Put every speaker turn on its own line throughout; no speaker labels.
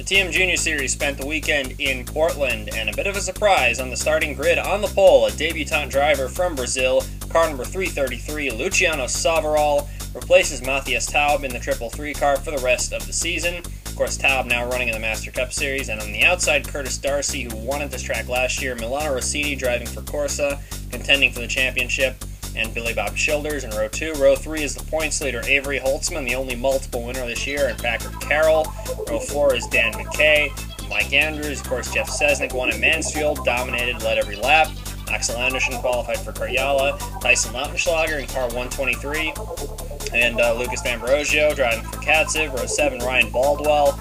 The TM Junior Series spent the weekend in Portland, and a bit of a surprise on the starting grid on the pole, a debutant driver from Brazil, car number 333, Luciano Soveral, replaces Mathias Taube in the 333 car for the rest of the season. Of course, Taube now running in the Master Cup Series, and on the outside, Curtis Darcy, who won at this track last year, Milano Rossini driving for Corsa, contending for the championship, and Billy Bob Childers in row 2. Row 3 is the points leader Avery Holtzman, the only multiple winner this year, and Packard Carroll. Row 4 is Dan McKay, Mike Andrews, of course Jeff Sesnick won at Mansfield, dominated, led every lap. Axel Andersson qualified for Karjala, Tyson Lautenschlager in car 123, and Lucas D'Ambrosio driving for Katziv. Row 7, Ryan Baldwell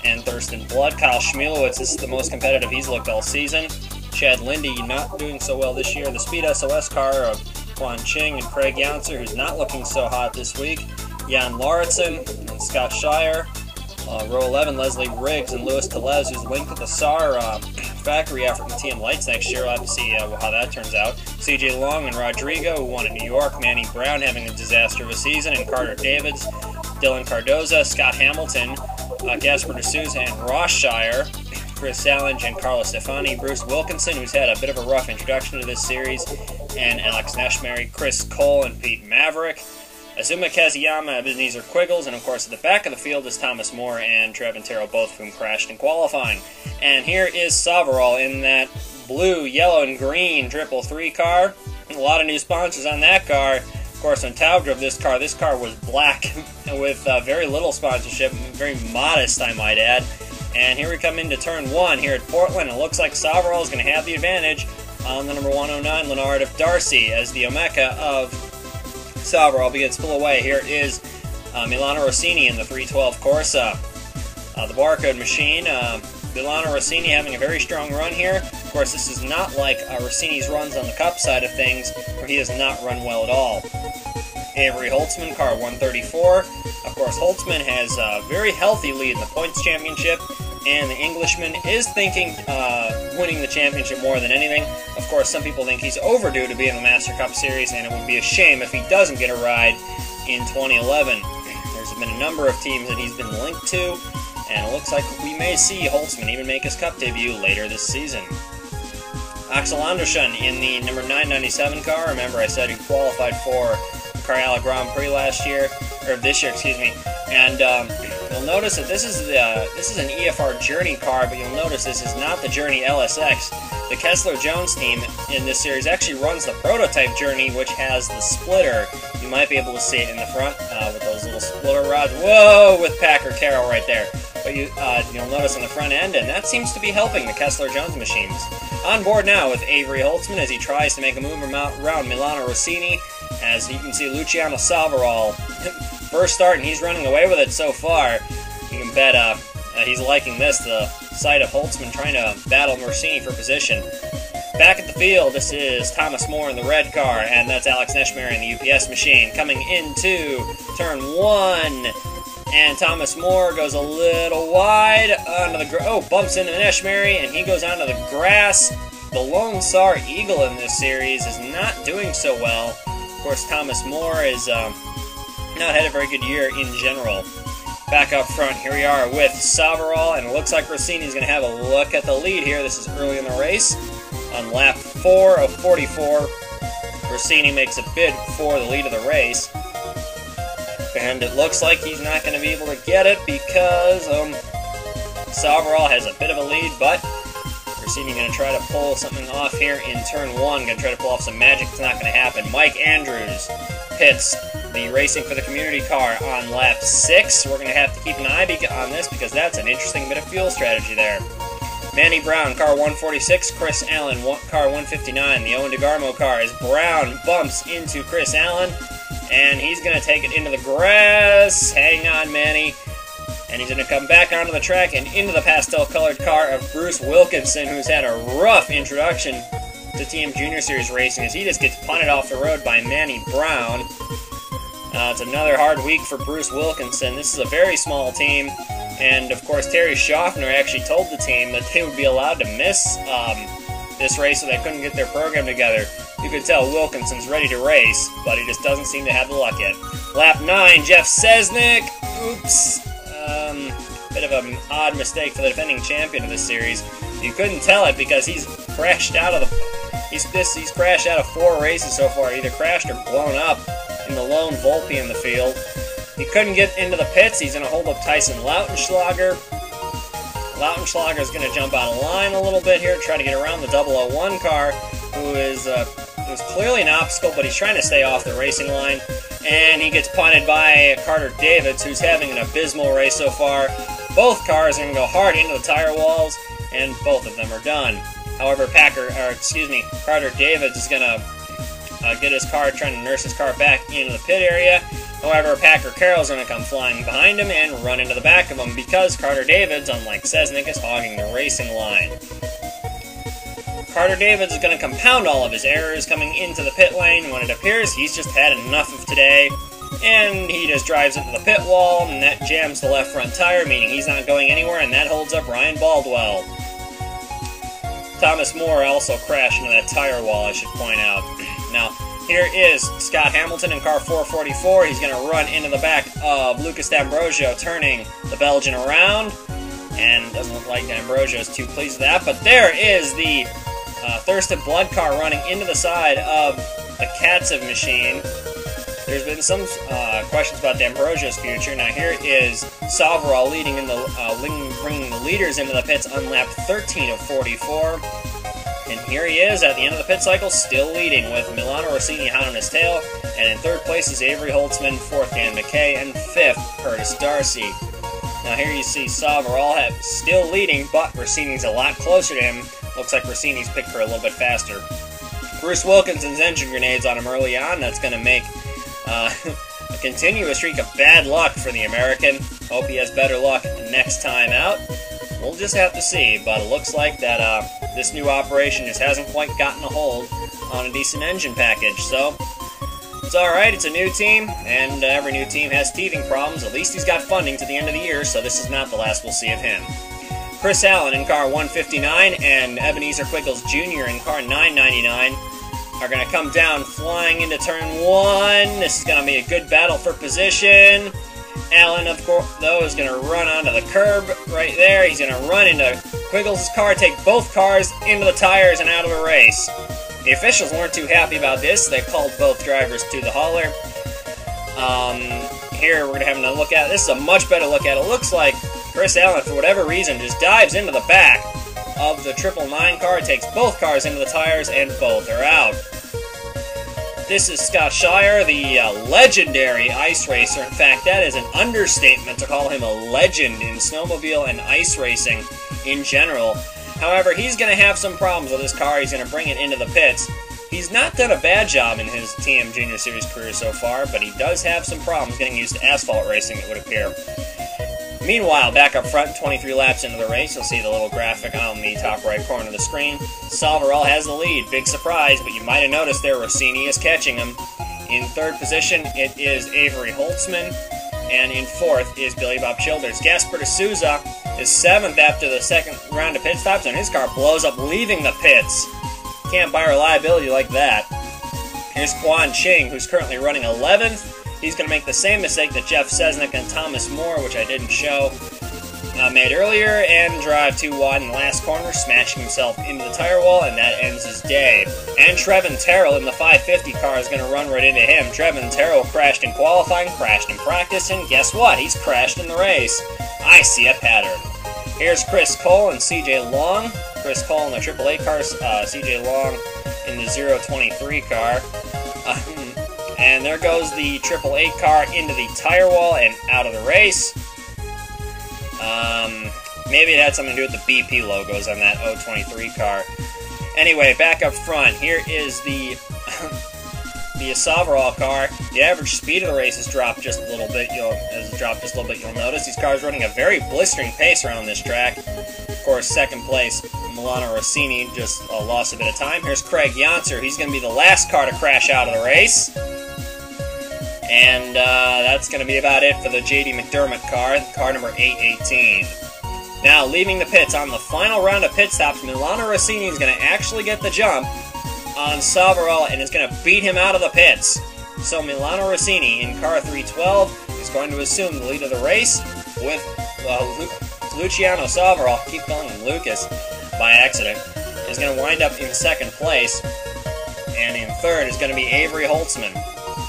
and Thurston Blood. Kyle Schmielowitz, this is the most competitive he's looked all season. Chad Lindy not doing so well this year. The Speed SOS car of Quan Ching and Craig Youncer, who's not looking so hot this week. Jan Lauritsen and Scott Shire. Row 11, Leslie Riggs and Louis Telez, who's linked with the SAR factory effort in TM Lights next year. We'll have to see how that turns out. CJ Long and Rodrigo, who won at New York. Manny Brown having a disaster of a season. And Carter Davids, Dylan Cardoza, Scott Hamilton, Gasper D'Souza and Ross Shire. Chris Allen, Giancarlo Stefani, Bruce Wilkinson, who's had a bit of a rough introduction to this series, and Alex Neshmary, Chris Cole, and Pete Maverick. Azuma Kazuyama, Ebenezer Quiggles, and of course at the back of the field is Thomas Moore and Trevin Terrell, both of whom crashed in qualifying. And here is Soveral in that blue, yellow, and green 333 car. A lot of new sponsors on that car. Of course, when Taube drove this car was black with very little sponsorship, very modest, I might add. And here we come into turn 1 here at Portland. It looks like Soveral is going to have the advantage on the number 109, Leonard of Darcy, as the Omecha of Soveral begins to pull away. Here is Milano Rossini in the 312 Corsa. The barcode machine, Milano Rossini having a very strong run here. Of course, this is not like Rossini's runs on the Cup side of things, where he has not run well at all. Avery Holtzman, car 134. Of course, Holtzman has a very healthy lead in the points championship, and the Englishman is thinking winning the championship more than anything. Of course, some people think he's overdue to be in the Master Cup Series, and it would be a shame if he doesn't get a ride in 2011. There's been a number of teams that he's been linked to, and it looks like we may see Holtzman even make his Cup debut later this season. Axel Andersson in the number 997 car. Remember, I said he qualified for the Karjala Grand Prix last year, or this year, excuse me. And you'll notice that this is an EFR Journey car, but you'll notice this is not the Journey LSX. The Kessler Jones team in this series actually runs the prototype Journey, which has the splitter. You might be able to see it in the front with those little splitter rods. Whoa, with Packard Carroll right there. But you'll notice on the front end, and that seems to be helping the Kessler Jones machines. On board now with Avery Holtzman as he tries to make a move around Milano Rossini. As you can see, Luciano Soveral, first start, and he's running away with it so far. You can bet he's liking this, the sight of Holtzman trying to battle Rossini for position. Back at the field, this is Thomas Moore in the red car, and that's Alex Neshmary in the UPS machine. Coming into turn 1, and Thomas Moore goes a little wide onto the bumps into Neshmary, and he goes onto the grass. The Lone Star Eagle in this series is not doing so well. Of course, Thomas Moore is not had a very good year in general. Back up front, here we are with Soveral, and it looks like Rossini's going to have a look at the lead here. This is early in the race. On lap 4 of 44, Rossini makes a bid for the lead of the race. And it looks like he's not going to be able to get it because Soveral has a bit of a lead, but Rossini going to try to pull something off here in turn 1. Going to try to pull off some magic. It's not going to happen. Mike Andrews pits the Racing for the Community car on lap 6. We're going to have to keep an eye on this because that's an interesting bit of fuel strategy there. Manny Brown, car 146. Chris Allen, car 159. The Owen DeGarmo car as Brown bumps into Chris Allen, and he's going to take it into the grass. Hang on, Manny. And he's going to come back onto the track and into the pastel-colored car of Bruce Wilkinson, who's had a rough introduction to TM Junior Series racing as he just gets punted off the road by Manny Brown. It's another hard week for Bruce Wilkinson. This is a very small team, and of course Terry Schaffner actually told the team that they would be allowed to miss this race so they couldn't get their program together. You could tell Wilkinson's ready to race, but he just doesn't seem to have the luck yet. Lap 9, Jeff Sesnick. Oops. Bit of an odd mistake for the defending champion of this series. You couldn't tell it because he's crashed out of he's crashed out of 4 races so far, either crashed or blown up in the lone Volpe in the field. He couldn't get into the pits. He's going to hold up Tyson Lautenschlager. Lautenschlager is going to jump out of line a little bit here, try to get around the 001 car, who is clearly an obstacle, but he's trying to stay off the racing line. And he gets punted by Carter Davids, who's having an abysmal race so far. Both cars are going to go hard into the tire walls, and both of them are done. However, Carter Davids is going to get his car, trying to nurse his car back into the pit area. However, Packer Carroll's going to come flying behind him and run into the back of him because Carter Davids, unlike Cesnik, is hogging the racing line. Carter Davids is going to compound all of his errors coming into the pit lane. When it appears he's just had enough of today, and he just drives into the pit wall, and that jams the left front tire, meaning he's not going anywhere, and that holds up Ryan Baldwell. Thomas Moore also crashed into that tire wall, I should point out. Now, here is Scott Hamilton in car 444. He's going to run into the back of Lucas D'Ambrosio, turning the Belgian around. And doesn't look like D'Ambrosio is too pleased with that. But there is the Thurston Blood car running into the side of the Katsev machine. There's been some questions about D'Ambrosio's future. Now here is Soveral leading in the bringing the leaders into the pits on lap 13 of 44. And here he is at the end of the pit cycle, still leading with Milano Rossini hot on his tail. And in 3rd place is Avery Holtzman, 4th Dan McKay, and 5th Curtis Darcy. Now here you see Soveral still leading, but Rossini's a lot closer to him. Looks like Rossini's picked her a little bit faster. Bruce Wilkinson's engine grenades on him early on. That's going to make a continuous streak of bad luck for the American. Hope he has better luck next time out. We'll just have to see, but it looks like that this new operation just hasn't quite gotten a hold on a decent engine package. So it's alright, it's a new team, and every new team has teething problems. At least he's got funding to the end of the year, so this is not the last we'll see of him. Chris Allen in car 159 and Ebenezer Quiggles Jr. in car 999 are going to come down flying into turn 1. This is going to be a good battle for position. Allen, of course, though, is going to run onto the curb right there. He's going to run into Quiggles' car, take both cars into the tires and out of the race. The officials weren't too happy about this. They called both drivers to the hauler. Here we're going to have a look at it. This is a much better look at it. It looks like Chris Allen, for whatever reason, just dives into the back of the 999 car, takes both cars into the tires, and both are out. This is Scott Shire, the legendary ice racer. In fact, that is an understatement to call him a legend in snowmobile and ice racing in general. However, he's going to have some problems with his car. He's going to bring it into the pits. He's not done a bad job in his TM Junior Series career so far, but he does have some problems getting used to asphalt racing, it would appear. Meanwhile, back up front, 23 laps into the race, you'll see the little graphic on the top right corner of the screen. Soveral has the lead. Big surprise, but you might have noticed there Rossini is catching him. In 3rd position, it is Avery Holtzman, and in 4th is Billy Bob Childers. Gasper de Souza is 7th after the 2nd round of pit stops, and his car blows up, leaving the pits. Can't buy reliability like that. Here's Quan Ching, who's currently running 11th. He's going to make the same mistake that Jeff Cesnik and Thomas Moore, which I didn't show, made earlier, and drive too wide in the last corner, smashing himself into the tire wall, and that ends his day. And Trevin Terrell in the 550 car is going to run right into him. Trevin Terrell crashed in qualifying, crashed in practice, and guess what? He's crashed in the race. I see a pattern. Here's Chris Cole and CJ Long. Chris Cole in the AAA cars, CJ Long in the 023 car. And there goes the 888 car into the tire wall and out of the race. Maybe it had something to do with the BP logos on that 023 car. Anyway, back up front, here is the the Soveral car. The average speed of the race has dropped just a little bit. You'll notice these cars running a very blistering pace around this track. Of course, 2nd place, Milano Rossini just lost a bit of time. Here's Craig Yonser. He's going to be the last car to crash out of the race. And that's going to be about it for the J.D. McDermott car number 818. Now, leaving the pits on the final round of pit stops, Milano Rossini is going to actually get the jump on Soveral and is going to beat him out of the pits. So Milano Rossini in car 312 is going to assume the lead of the race with Luciano Soveral, keep calling him Lucas by accident, is going to wind up in second place. And in third is going to be Avery Holtzman.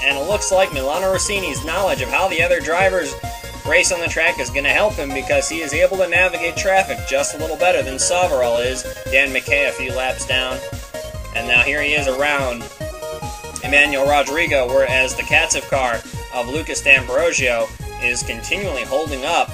And it looks like Milano Rossini's knowledge of how the other drivers race on the track is going to help him, because he is able to navigate traffic just a little better than Soveral is. Dan McKay a few laps down. And now here he is around Emmanuel Rodrigo, whereas the Katsev car of Lucas D'Ambrosio is continually holding up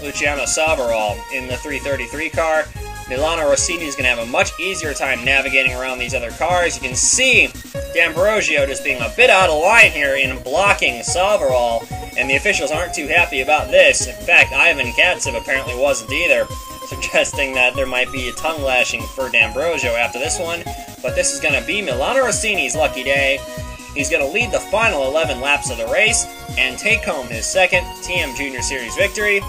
Luciano Soveral in the 333 car. Milano Rossini is going to have a much easier time navigating around these other cars. You can see D'Ambrosio just being a bit out of line here in blocking Soveral, and the officials aren't too happy about this. In fact, Ivan Katsev apparently wasn't either, suggesting that there might be a tongue lashing for D'Ambrosio after this one. But this is going to be Milano Rossini's lucky day. He's going to lead the final 11 laps of the race and take home his second TM Junior Series victory,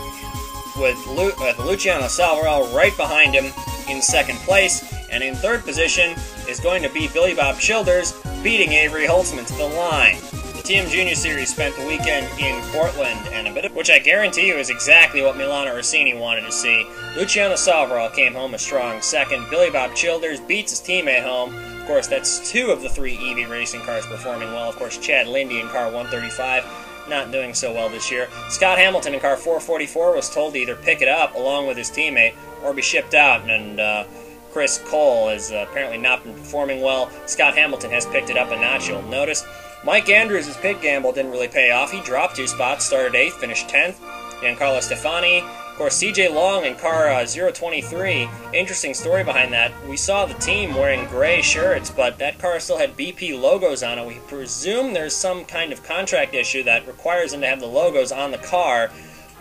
with Luciano Soveral right behind him in second place. And in third position is going to be Billy Bob Childers, beating Avery Holtzman to the line. The TM Junior Series spent the weekend in Portland, and a bit of which I guarantee you is exactly what Milano Rossini wanted to see. Luciano Soveral came home a strong second. Billy Bob Childers beats his teammate home. Of course, that's two of the three EV racing cars performing well. Of course, Chad Lindy in car 135, not doing so well this year. Scott Hamilton in car 444 was told to either pick it up along with his teammate or be shipped out, and Chris Cole has apparently not been performing well. Scott Hamilton has picked it up a notch, you'll notice. Mike Andrews' pit gamble didn't really pay off. He dropped 2 spots, started 8th, finished 10th. Giancarlo Stefani, of course, CJ Long in car 023. Interesting story behind that. We saw the team wearing gray shirts, but that car still had BP logos on it. We presume there's some kind of contract issue that requires them to have the logos on the car.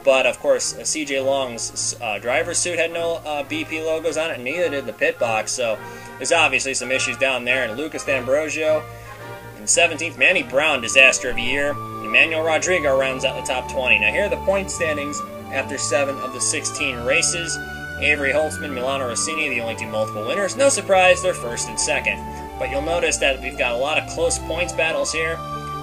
But, of course, CJ Long's driver's suit had no BP logos on it, and neither did the pit box. So there's obviously some issues down there. And Lucas D'Ambrosio in 17th. Manny Brown, disaster of the year. Emmanuel Rodrigo rounds out the top 20. Now here are the point standings after 7 of the 16 races. Avery Holtzman, Milano Rossini, the only 2 multiple winners. No surprise, they're first and second. But you'll notice that we've got a lot of close points battles here,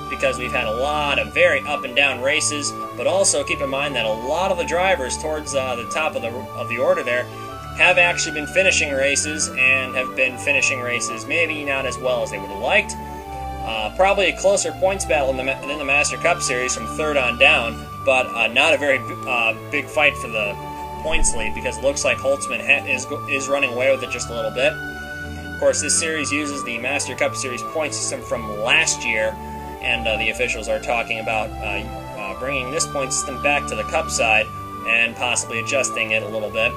because we've had a lot of very up and down races. But also keep in mind that a lot of the drivers towards the top of the order there have actually been finishing races, and have been finishing races maybe not as well as they would have liked. Probably a closer points battle than the Master Cup Series from third on down, but not a very big fight for the points lead, because it looks like Holtzman is running away with it just a little bit. Of course, this series uses the Master Cup Series point system from last year, and the officials are talking about bringing this point system back to the Cup side and possibly adjusting it a little bit.